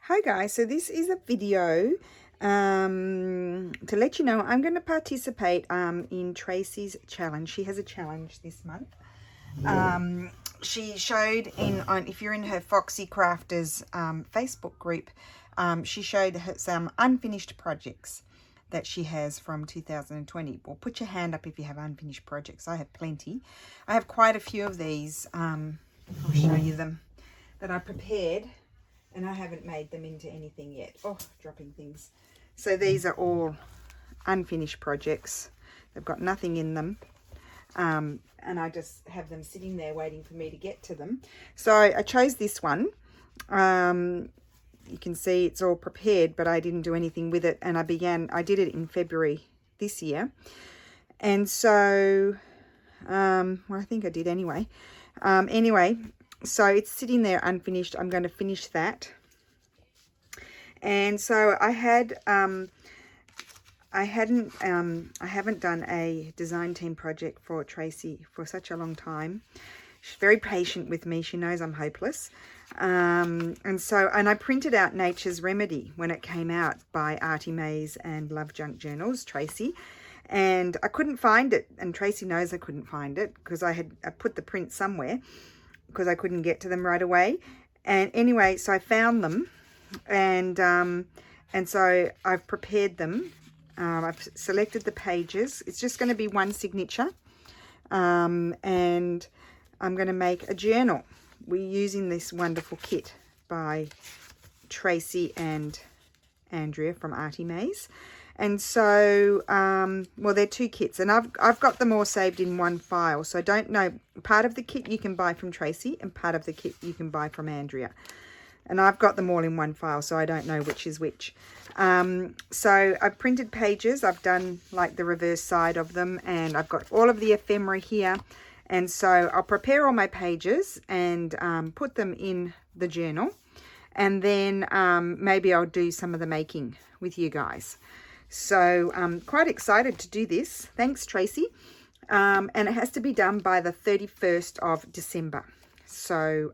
Hi guys, so this is a video to let you know I'm going to participate in Tracy's challenge. She has a challenge this month. She showed if you're in her Foxy Crafters Facebook group, she showed some unfinished projects that she has from 2020. Well, put your hand up if you have unfinished projects. I have plenty. I have quite a few of these. I'll show you them that I prepared. And I haven't made them into anything yet. Oh, dropping things. So these are all unfinished projects. They've got nothing in them. And I just have them sitting there waiting for me to get to them. So I chose this one. You can see it's all prepared, but I didn't do anything with it. And I did it in February this year. And so, well, I think I did anyway. So it's sitting there unfinished. I'm going to finish that. And so I haven't done a design team project for Tracy for such a long time. She's very patient with me. She knows I'm hopeless. And I printed out Nature's Remedy when it came out by Artie Mays and Love Junk Journals, Tracy. And I couldn't find it. And Tracy knows I couldn't find it because I put the print somewhere, because I couldn't get to them right away. And anyway, so I found them, and so I've prepared them. I've selected the pages. It's just going to be one signature, and I'm going to make a journal. We're using this wonderful kit by Tracy and Andrea from Artie Mays. And so, well, they're two kits, and I've got them all saved in one file. So I don't know, part of the kit you can buy from Tracy and part of the kit you can buy from Andrea. And I've got them all in one file, so I don't know which is which. So I've printed pages. I've done like the reverse side of them, and I've got all of the ephemera here. And so I'll prepare all my pages and put them in the journal. And then maybe I'll do some of the making with you guys. So I'm quite excited to do this. Thanks, Tracy. And it has to be done by the 31st of December. So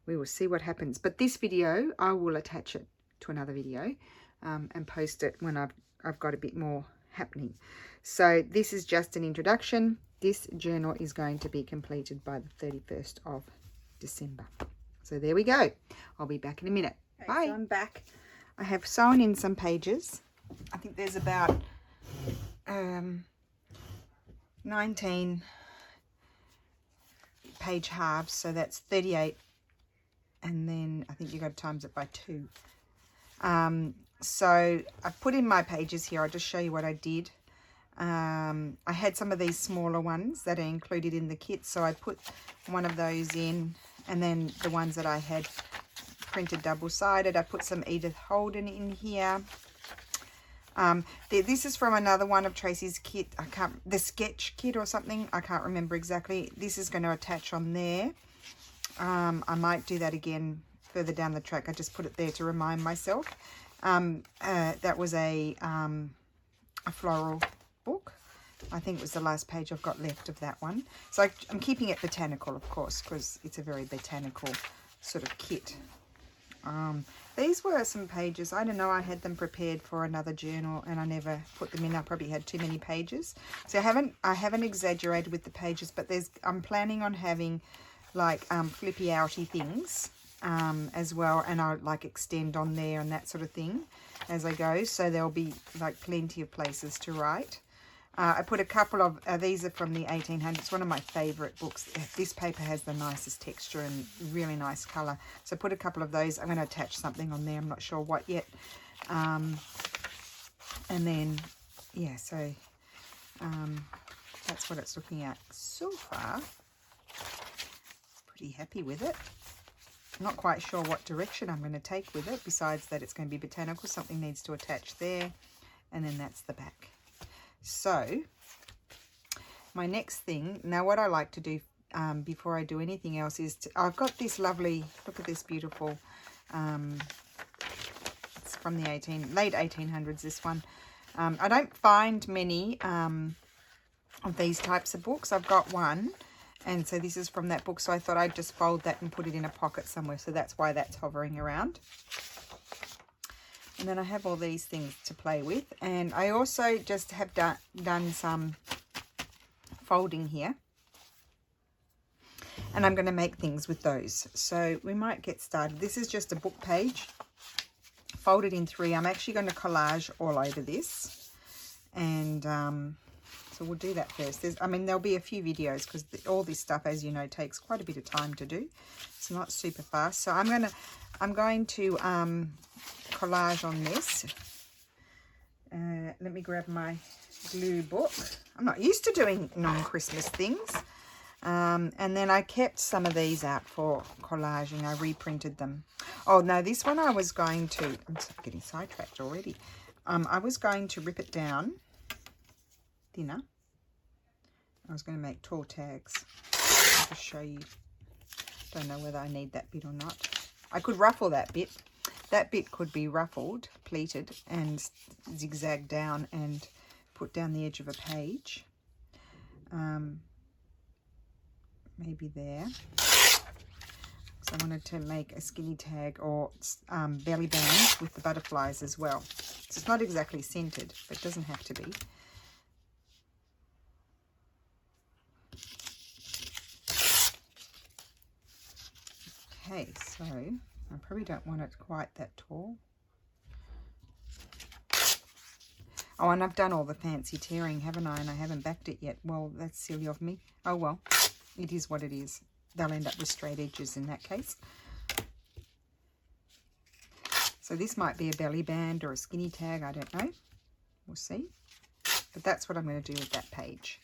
we will see what happens. But this video, I will attach it to another video and post it when I've got a bit more happening. So this is just an introduction. This journal is going to be completed by the 31st of December. So there we go. I'll be back in a minute. Okay, bye. So I'm back. I have sewn in some pages. I think there's about 19 page halves, so that's 38, and then I think you got to times it by 2. So I've put in my pages here. I'll just show you what I did. I had some of these smaller ones that are included in the kit, so I put one of those in, and then the ones that I had printed double-sided, I put some Edith Holden in here. This is from another one of Tracy's kit. The sketch kit or something. I can't remember exactly. This is going to attach on there. I might do that again further down the track. I just put it there to remind myself. That was a floral book. I think it was the last page I've got left of that one. So I'm keeping it botanical, of course, because it's a very botanical sort of kit. These were some pages. I don't know, I had them prepared for another journal and I never put them in. I probably had too many pages. So I haven't exaggerated with the pages, but I'm planning on having like flippy outy things as well, and I'll like extend on there and that sort of thing as I go. So there'll be like plenty of places to write. I put a couple of, these are from the 1800s, one of my favourite books. This paper has the nicest texture and really nice colour. So I put a couple of those. I'm going to attach something on there. I'm not sure what yet. And then, yeah, so that's what it's looking at so far. Pretty happy with it. Not quite sure what direction I'm going to take with it, besides that it's going to be botanical. Something needs to attach there. And then that's the back. So my next thing, now what I like to do before I do anything else is I've got this lovely, look at this beautiful, it's from the late 1800s, this one. I don't find many of these types of books. I've got one And so this is from that book. So I thought I'd just fold that and put it in a pocket somewhere. So that's why that's hovering around. And then I have all these things to play with. And I also just have done some folding here. And I'm going to make things with those. So we might get started. This is just a book page folded in 3. I'm actually going to collage all over this. And so we'll do that first. I mean, there'll be a few videos because all this stuff, as you know, takes quite a bit of time to do. It's not super fast. So I'm going to collage on this. Let me grab my glue book. I'm not used to doing non-Christmas things. And then I kept some of these out for collaging. I reprinted them. Oh, no, this one I was going to... I'm getting sidetracked already. I was going to rip it down thinner. I was going to make tall tags. I'll just show you. Don't know whether I need that bit or not. I could ruffle that bit. That bit could be ruffled, pleated, and zigzag down and put down the edge of a page. Maybe there. So I wanted to make a skinny tag or belly band with the butterflies as well. So it's not exactly centered, but it doesn't have to be. Okay, so I probably don't want it quite that tall. Oh, and I've done all the fancy tearing, haven't I? And I haven't backed it yet. Well, that's silly of me. Oh, well, it is what it is. They'll end up with straight edges in that case. So this might be a belly band or a skinny tag. I don't know. We'll see. But that's what I'm going to do with that page.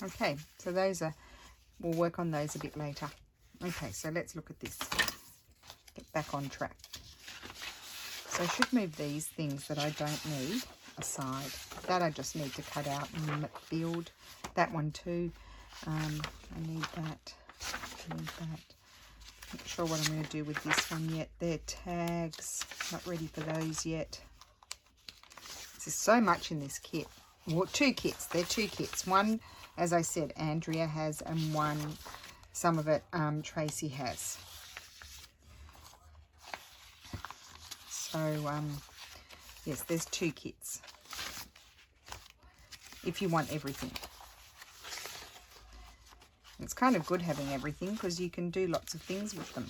Okay, so those are, we'll work on those a bit later. Okay, so let's look at this. Get back on track. So I should move these things that I don't need aside. That I just need to cut out and build. That one too. I need that. I need that. Not sure what I'm going to do with this one yet. They're tags. Not ready for those yet. There's so much in this kit. Well, 2 kits. They're 2 kits. One, as I said, Andrea has, and one, some of it Tracy has. So, yes, there's 2 kits. If you want everything. It's kind of good having everything because you can do lots of things with them.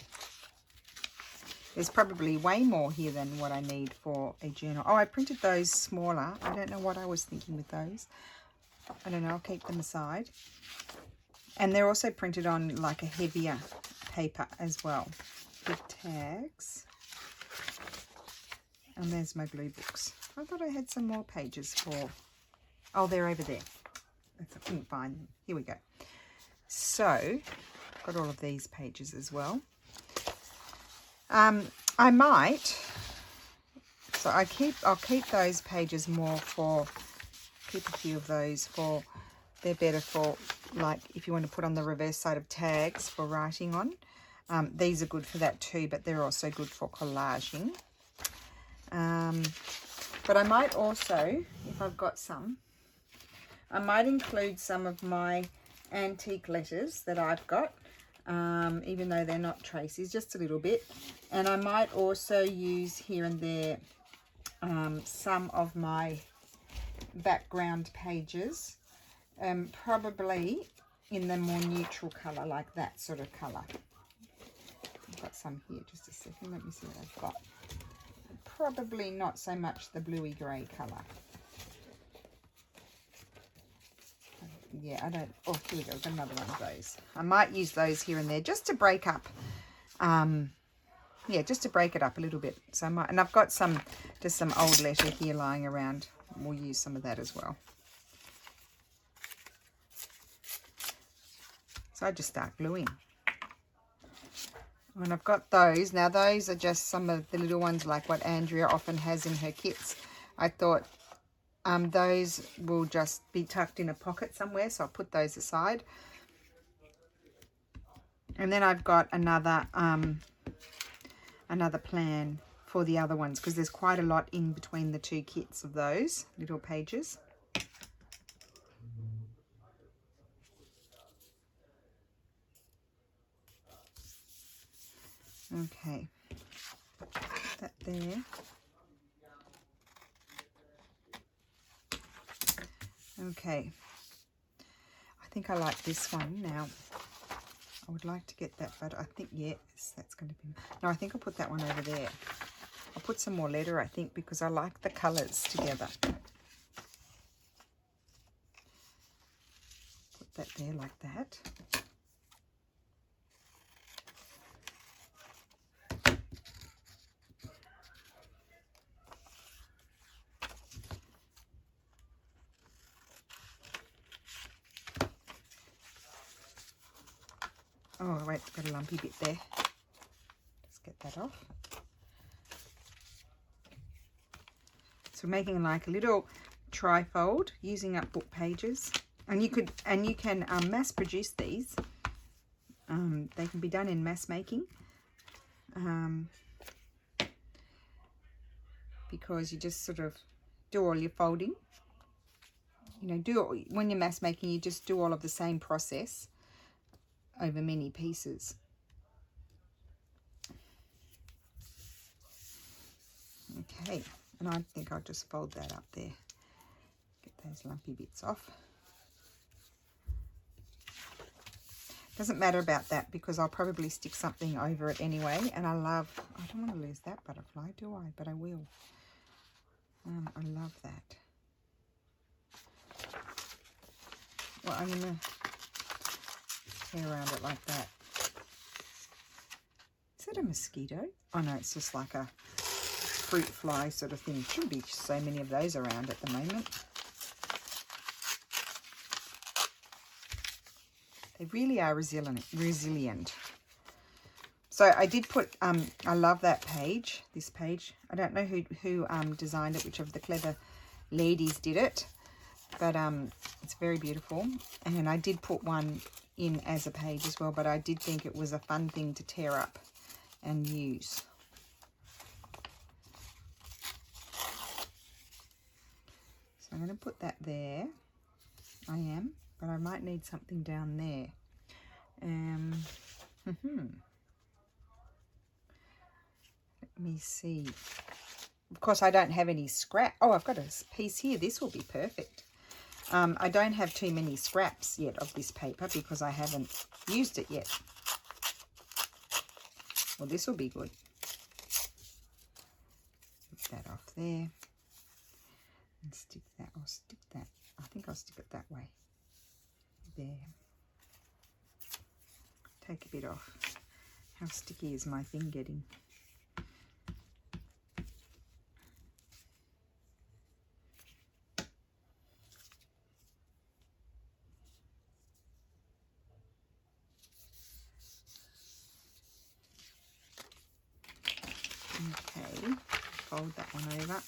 There's probably way more here than what I need for a journal. Oh, I printed those smaller. I don't know what I was thinking with those. I don't know. I'll keep them aside. And they're also printed on like a heavier paper as well. Big tags. And there's my glue books. I thought I had some more pages for... Oh, they're over there. I couldn't find them. Here we go. So, got all of these pages as well. I might, so I'll keep those pages more for, keep a few of those for, they're better for, like, if you want to put on the reverse side of tags for writing on. These are good for that too, but they're also good for collaging. But I might also, if I've got some, I might include some of my antique letters that I've got. Even though they're not Tracy's, just a little bit. And I might also use here and there some of my background pages, probably in the more neutral colour, like that sort of colour. I've got some here, just a second, let me see what I've got. Probably not so much the bluey grey colour. Yeah, I don't... Oh, here we go. We've got another one of those. I might use those here and there just to break up. Yeah, just to break it up a little bit. So I might... And I've got some... Just some old letter here lying around. We'll use some of that as well. So I just start gluing. And I've got those. Now, those are just some of the little ones like what Andrea often has in her kits. I thought... those will just be tucked in a pocket somewhere, so I'll put those aside. And then I've got another another plan for the other ones, because there's quite a lot in between the two kits of those little pages. Okay, put that there. Okay, I think I like this one now. I would like to get that, but I think, yes, that's going to be... No, I think I'll put that one over there. I'll put some more letter, I think, because I like the colours together. Put that there like that. Oh, wait, got a lumpy bit there. Let's get that off. So making like a little trifold using up book pages, and you can mass produce these. They can be done in mass making, because you just sort of do all your folding. You know, when you're mass making, you just do all of the same process over many pieces. Okay, and I think I'll just fold that up there. Get those lumpy bits off. Doesn't matter about that because I'll probably stick something over it anyway. And I don't want to lose that butterfly, do I? But I will. I love that. Well, I'm going to tear around it like that. Is that a mosquito? Oh no, it's just like a fruit fly sort of thing. Shouldn't be so many of those around at the moment. They really are resilient. So I did put, I love that page, this page. I don't know who designed it, which of the clever ladies did it, but it's very beautiful. And I did put one in as a page as well, but I did think it was a fun thing to tear up and use. So I'm going to put that there. I am, but I might need something down there. Let me see. Of course, I don't have any scrap. Oh, I've got a piece here. This will be perfect. I don't have too many scraps yet of this paper because I haven't used it yet. Well, this will be good. Put that off there. And stick that. I'll stick that. I think I'll stick it that way. There. Take a bit off. How sticky is my thing getting? Okay, fold that one over.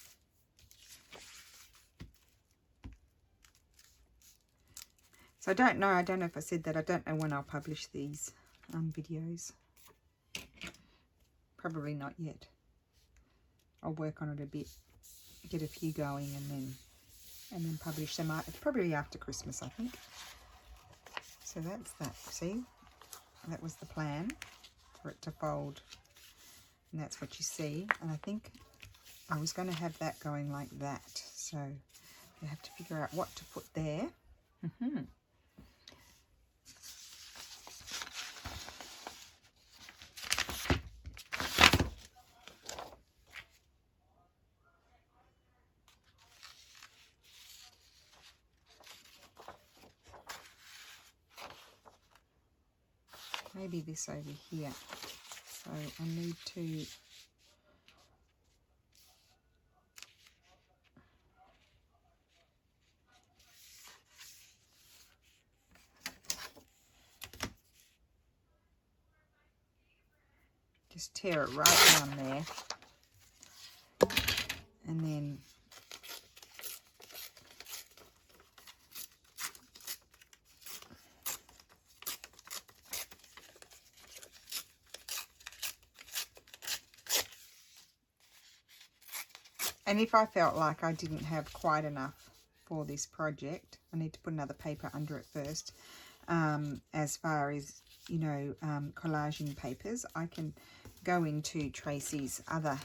So I don't know if I said that, I don't know when I'll publish these videos. Probably not yet. I'll work on it a bit, get a few going, and then publish them. Probably after Christmas, I think. So that's that. See, that was the plan, for it to fold, and that's what you see. And I think I was going to have that going like that, so you have to figure out what to put there. Maybe this over here. So I need to just tear it right down there, and then And if I felt like I didn't have quite enough for this project, I need to put another paper under it first. As far as, you know, collaging papers, I can go into Tracy's other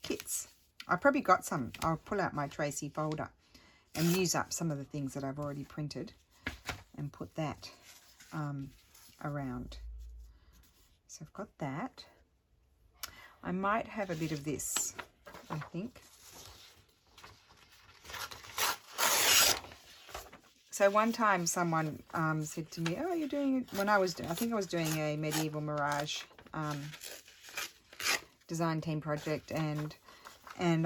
kits. I probably got some. I'll pull out my Tracy folder and use up some of the things that I've already printed and put that around. So I've got that. I might have a bit of this, I think. So one time someone said to me, oh, you're doing, when I was, I think I was doing a Medieval Mirage design team project, and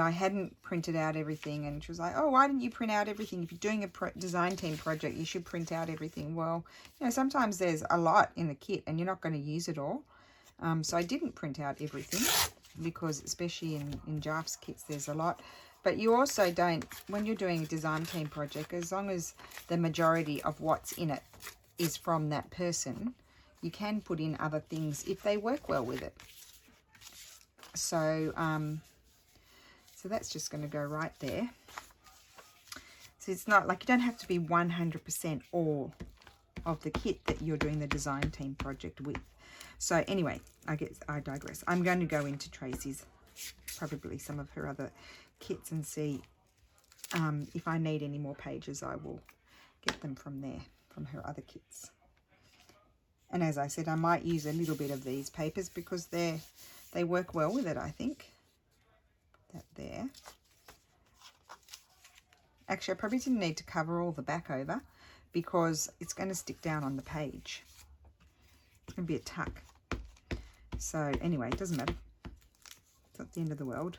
I hadn't printed out everything, and she was like, oh, why didn't you print out everything? If you're doing a design team project, you should print out everything. Well, you know, sometimes there's a lot in the kit and you're not going to use it all. So I didn't print out everything, because especially in Jaf's kits, there's a lot. But you also don't, when you're doing a design team project, as long as the majority of what's in it is from that person, you can put in other things if they work well with it. So, so that's just going to go right there. So it's not like, you don't have to be 100% all of the kit that you're doing the design team project with. So anyway, I digress. I'm going to go into Tracy's, probably some of her other kits, and see if I need any more pages. I will get them from there, from her other kits. And as I said, I might use a little bit of these papers because they work well with it, I think. Put that there. Actually, I probably didn't need to cover all the back over because it's going to stick down on the page. It's going to be a tuck. So anyway, it doesn't matter. It's not the end of the world.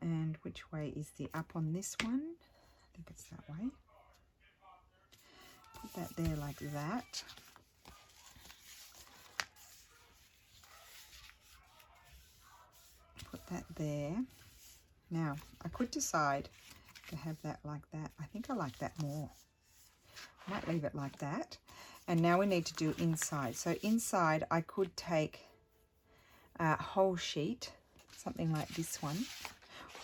And which way is the up on this one? I think it's that way. Put that there like that. Put that there. Now, I could decide to have that like that. I think I like that more. I might leave it like that. And now we need to do inside. So inside, I could take a whole sheet, something like this one.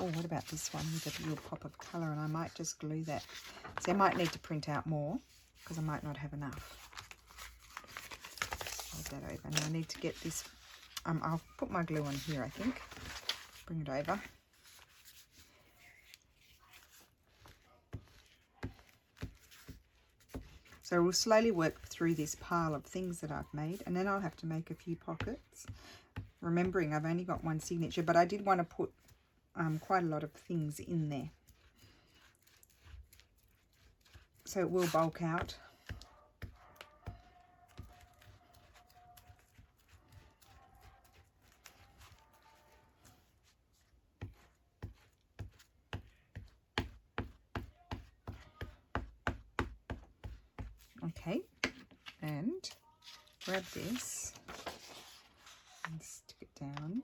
Oh, what about this one with a little pop of colour? And I might just glue that. So I might need to print out more because I might not have enough. Hold that over. Now I need to get this. I'll put my glue on here, I think. Bring it over. So we'll slowly work through this pile of things that I've made, and then I'll have to make a few pockets. Remembering I've only got one signature, but I did want to put quite a lot of things in there. So it will bulk out. Okay, and grab this and stick it down.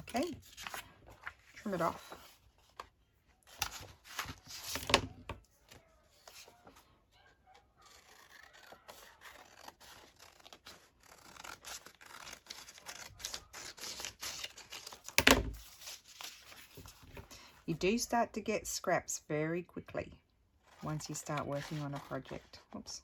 Okay, trim it off. You do start to get scraps very quickly once you start working on a project. Oops.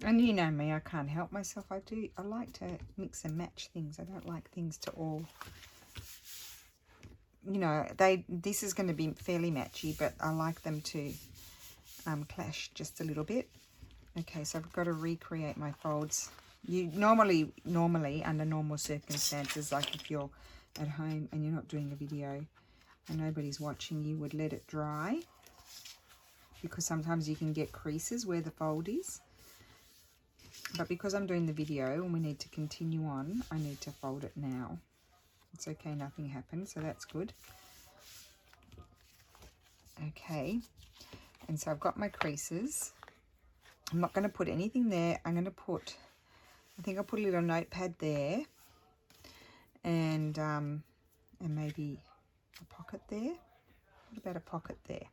And you know me, I can't help myself. I like to mix and match things. I don't like things to all, you know, this is going to be fairly matchy, but I like them to clash just a little bit. Okay, so I've got to recreate my folds. You normally under normal circumstances, like if you're at home and you're not doing a video and nobody's watching, you would let it dry. because sometimes you can get creases where the fold is. But because I'm doing the video and we need to continue on, I need to fold it now. It's okay, nothing happened, so that's good. Okay, and so I've got my creases. I'm not going to put anything there. I'm going to put, I think I'll put a little notepad there, and maybe a pocket there. What about a pocket there?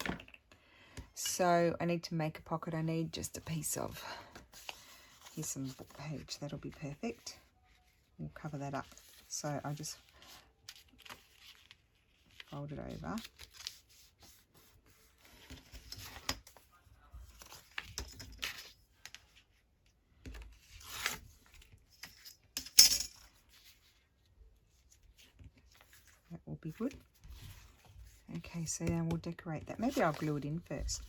So I need to make a pocket. I need just a piece of, here's some book page. That'll be perfect. We'll cover that up. So I'll just fold it over. That will be good. Okay, so then we'll decorate that. Maybe I'll glue it in first.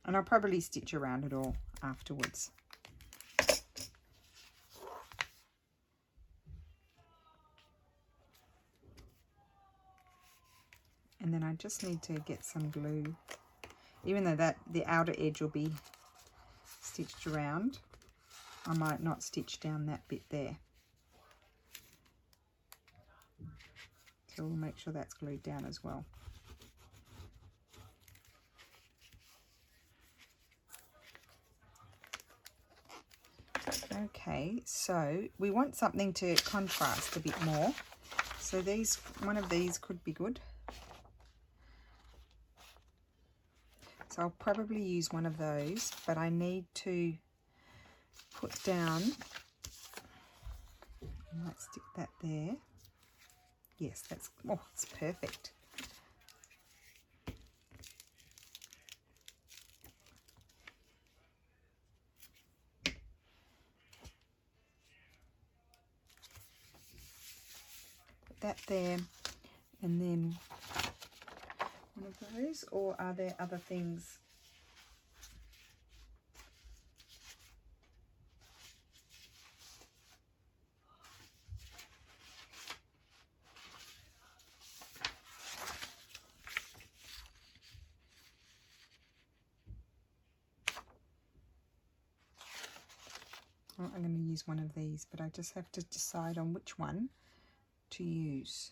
And I'll probably stitch around it all afterwards. And then I just need to get some glue. Even though that the outer edge will be stitched around, I might not stitch down that bit there. So we'll make sure that's glued down as well. Okay, so we want something to contrast a bit more. So one of these could be good. So I'll probably use one of those, but I need to put down, I might stick that there. Yes, that's, oh, it's perfect. Put that there, and then one of those, or are there other things? Well, I'm going to use one of these, but I just have to decide on which one to use.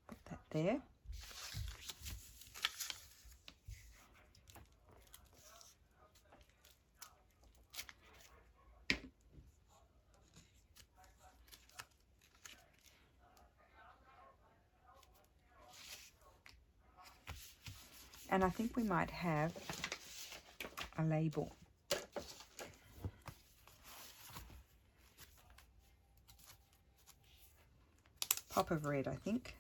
Put that there. And I think we might have a label. Pop of red, I think.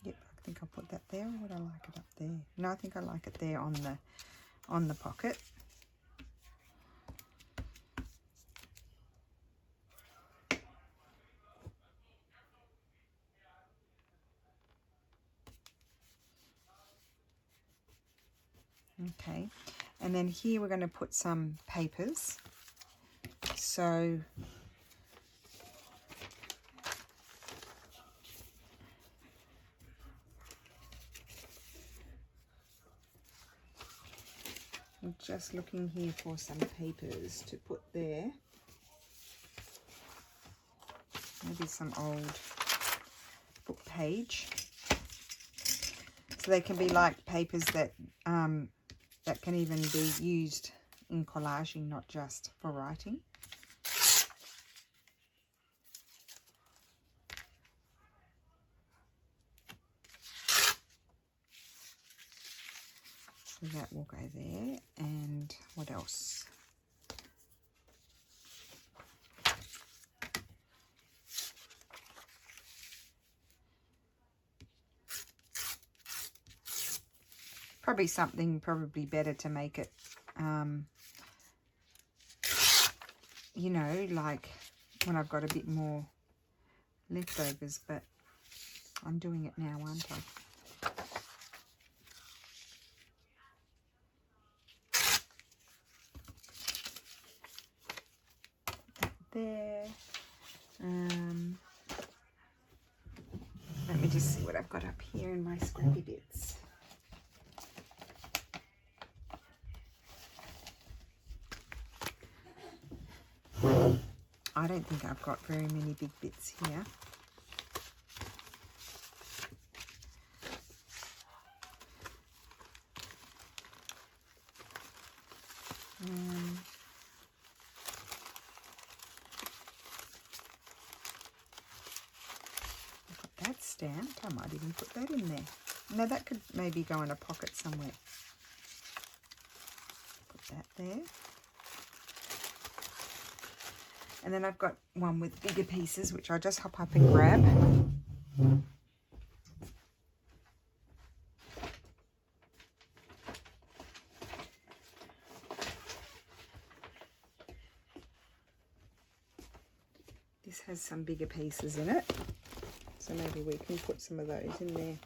Yep, I think I'll put that there, or would I like it up there? No, I think I like it there on the pocket. Okay, and then here we're going to put some papers. So I'm just looking here for some papers to put there. Maybe some old book page. So they can be like papers that that can even be used in collaging, not just for writing. So that will go there. And what else? Probably something better to make it, you know, like when I've got a bit more leftovers, but I'm doing it now, aren't I? That there. Let me just see what I've got up here in my scrappy bits. I don't think I've got very many big bits here. I've got that stamped. I might even put that in there. No, that could maybe go in a pocket somewhere. Put that there. And then I've got one with bigger pieces, which I'll just hop up and grab. This has some bigger pieces in it, so maybe we can put some of those in there.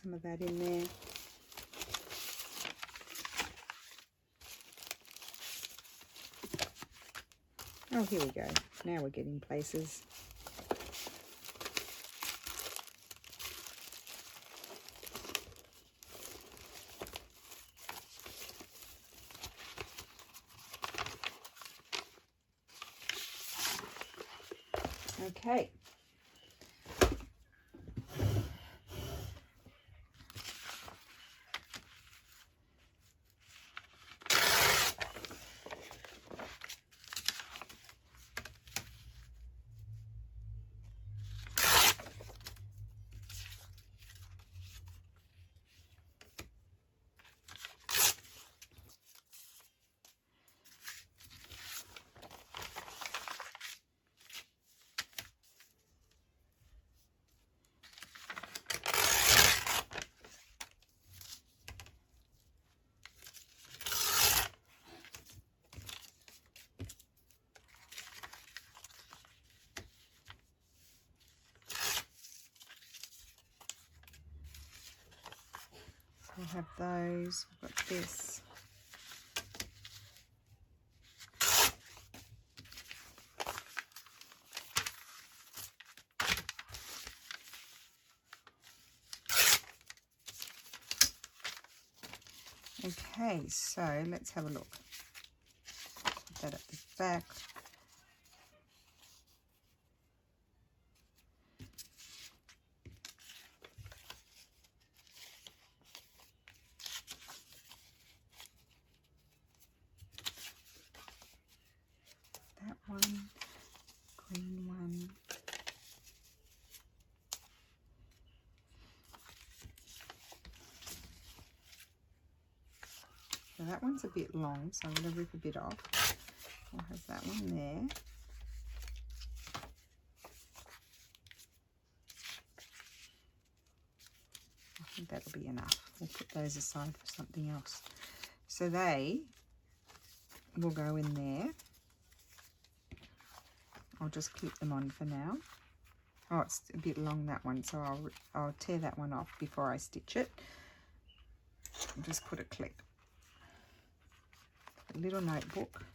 Some of that in there. Oh, here we go. Now we're getting places. Okay. We'll have those. We've got this. Okay, so let's have a look. Put that at the back. That one, green one. So that one's a bit long, so I'm going to rip a bit off. I'll have that one there. I think that'll be enough. We'll put those aside for something else. So they will go in there. I'll just clip them on for now. Oh, it's a bit long, that one, so I'll tear that one off before I stitch it. I'll just put a clip. A little notebook.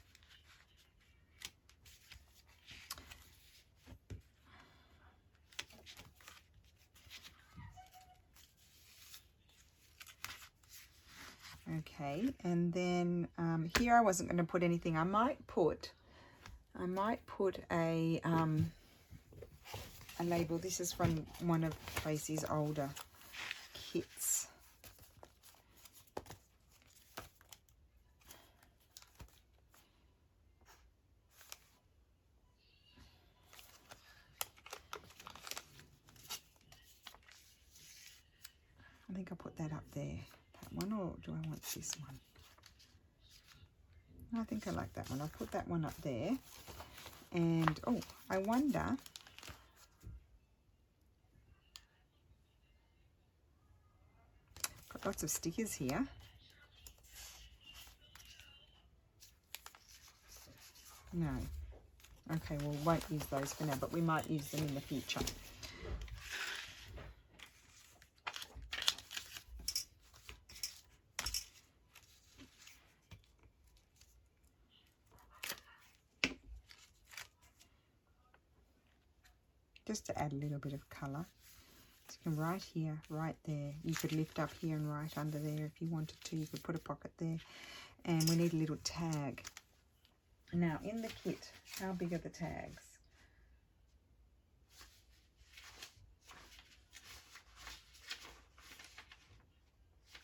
Okay, and then here I wasn't going to put anything. I might put a label. This is from one of Tracy's older kits. I think I'll put that up there. That one, or do I want this one? I think I like that one. I'll put that one up there. And, oh, I wonder... Got lots of stickers here. No. Okay, well, we won't use those for now, but we might use them in the future. Just to add a little bit of colour. So you can write here, right there. You could lift up here and write under there if you wanted to. You could put a pocket there. And we need a little tag. Now, in the kit, how big are the tags?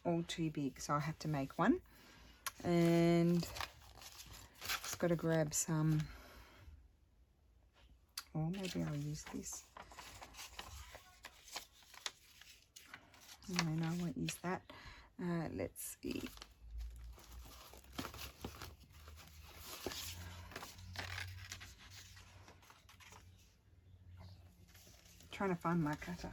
All too big, so I have to make one. And just got to grab some... Or maybe I'll use this. No, I won't use that. Let's see. Trying to find my cutter.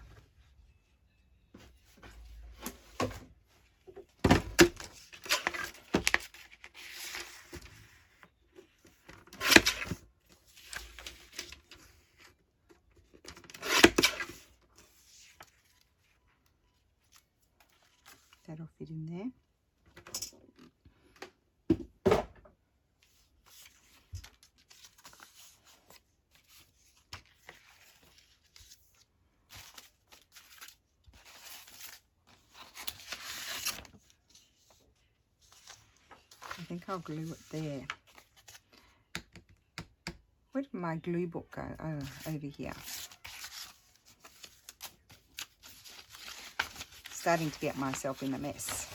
That'll fit in there. I think I'll glue it there. Where did my glue book go? Oh, over here. Starting to get myself in a mess.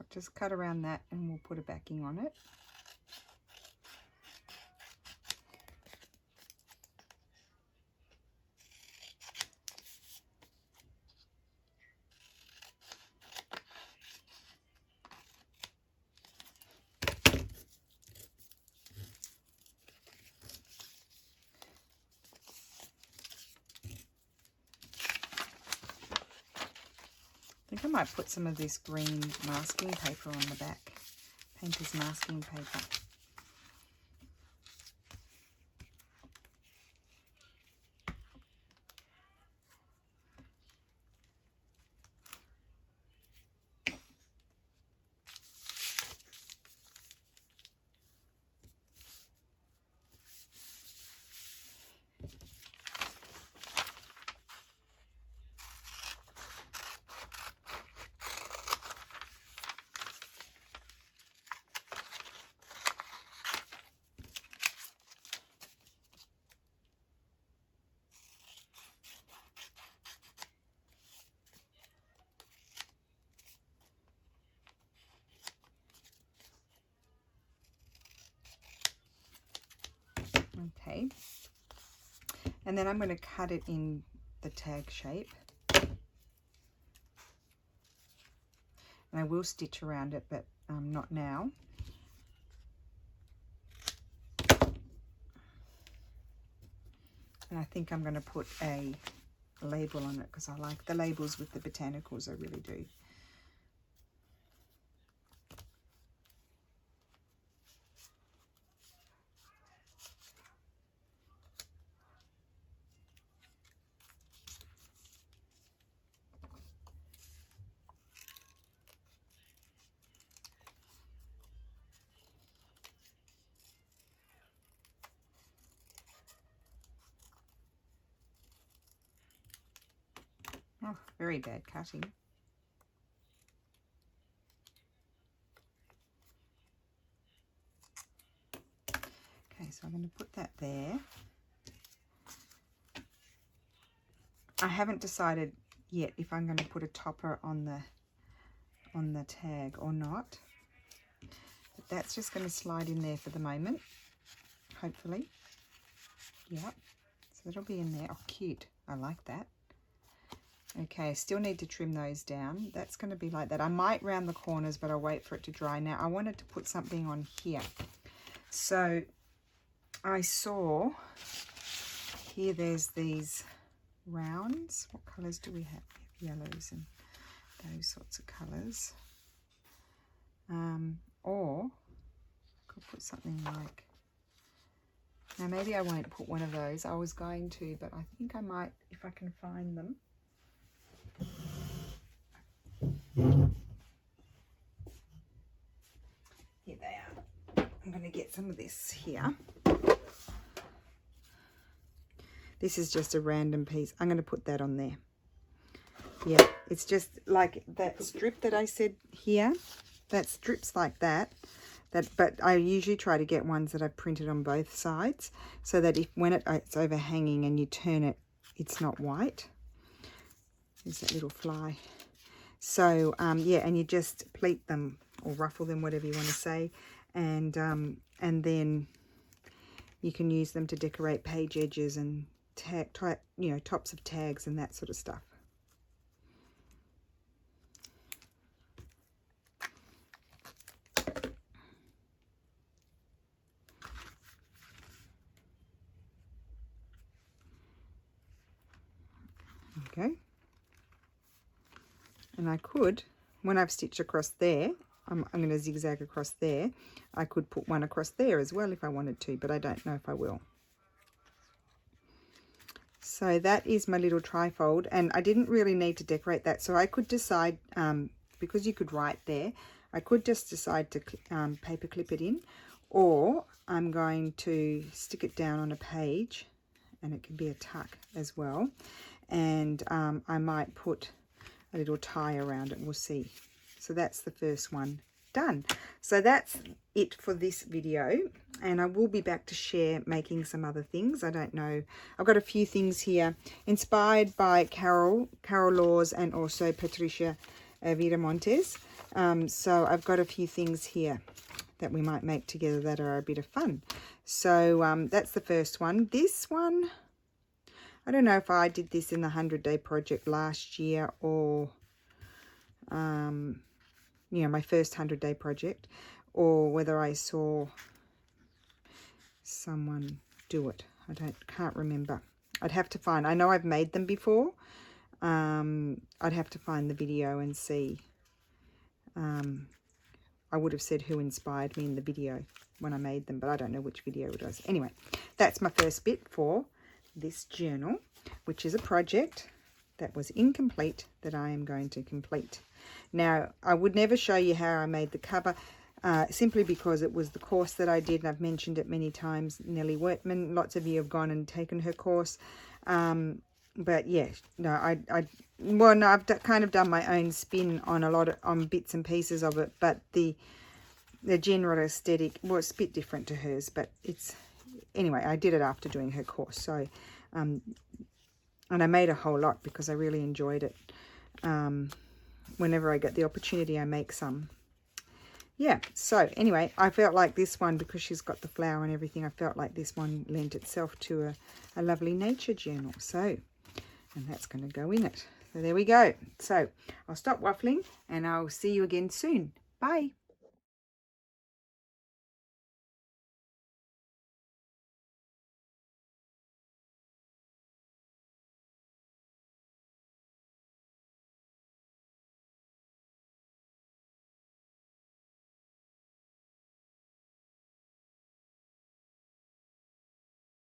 Just cut around that and we'll put a backing on it. I think I might put some of this green masking paper on the back, painter's masking paper. Okay, and then I'm going to cut it in the tag shape, and I will stitch around it, but not now. And I think I'm going to put a label on it because I like the labels with the botanicals, I really do. Oh, very bad cutting. Okay, so I'm going to put that there. I haven't decided yet if I'm going to put a topper on the tag or not. But that's just going to slide in there for the moment, hopefully. Yep. So it'll be in there. Oh, cute. I like that. Okay, still need to trim those down. That's going to be like that. I might round the corners, but I'll wait for it to dry. Now, I wanted to put something on here. So I saw here there's these rounds. What colours do we have? We have yellows and those sorts of colours. Or I could put something like, now maybe I won't put one of those. I was going to, but I think I might if I can find them. Here they are. I'm going to get some of this here. This is just a random piece. I'm going to put that on there. Yeah, it's just like that strip that I said here. That strips like that. But I usually try to get ones that I've printed on both sides so that when it's overhanging and you turn it, it's not white. There's that little fly. So, yeah, and you just pleat them or ruffle them, whatever you want to say. And then you can use them to decorate page edges and tops of tags and that sort of stuff. Okay. And I could, when I've stitched across there, I'm going to zigzag across there. I could put one across there as well if I wanted to, but I don't know if I will. So that is my little trifold, and I didn't really need to decorate that. So I could decide, because you could write there, I could just decide to paper clip it in, or I'm going to stick it down on a page, and it can be a tuck as well. And I might put a little tie around it. We'll see. So that's the first one done. So that's it for this video, and I will be back to share making some other things. I don't know. I've got a few things here inspired by Carol Laws and also Patricia Viramontes. So I've got a few things here that we might make together that are a bit of fun. So that's the first one. This one, I don't know if I did this in the 100-day project last year or, my first 100-day project, or whether I saw someone do it. Can't remember. I'd have to find. I know I've made them before. I'd have to find the video and see. I would have said who inspired me in the video when I made them, but I don't know which video it was. Anyway, that's my first bit for this journal, which is a project that was incomplete that I am going to complete. Now, I would never show you how I made the cover, simply because it was the course that I did, and I've mentioned it many times. Nellie Wertman, lots of you have gone and taken her course. But yeah, no, I've kind of done my own spin on on bits and pieces of it, but the general aesthetic was a bit different to hers, but anyway, I did it after doing her course. So, and I made a whole lot because I really enjoyed it. Whenever I get the opportunity, I make some. Yeah, so anyway, I felt like this one, because she's got the flower and everything, I felt like this one lent itself to a lovely nature journal. So, and that's going to go in it. So there we go. So I'll stop waffling and I'll see you again soon. Bye.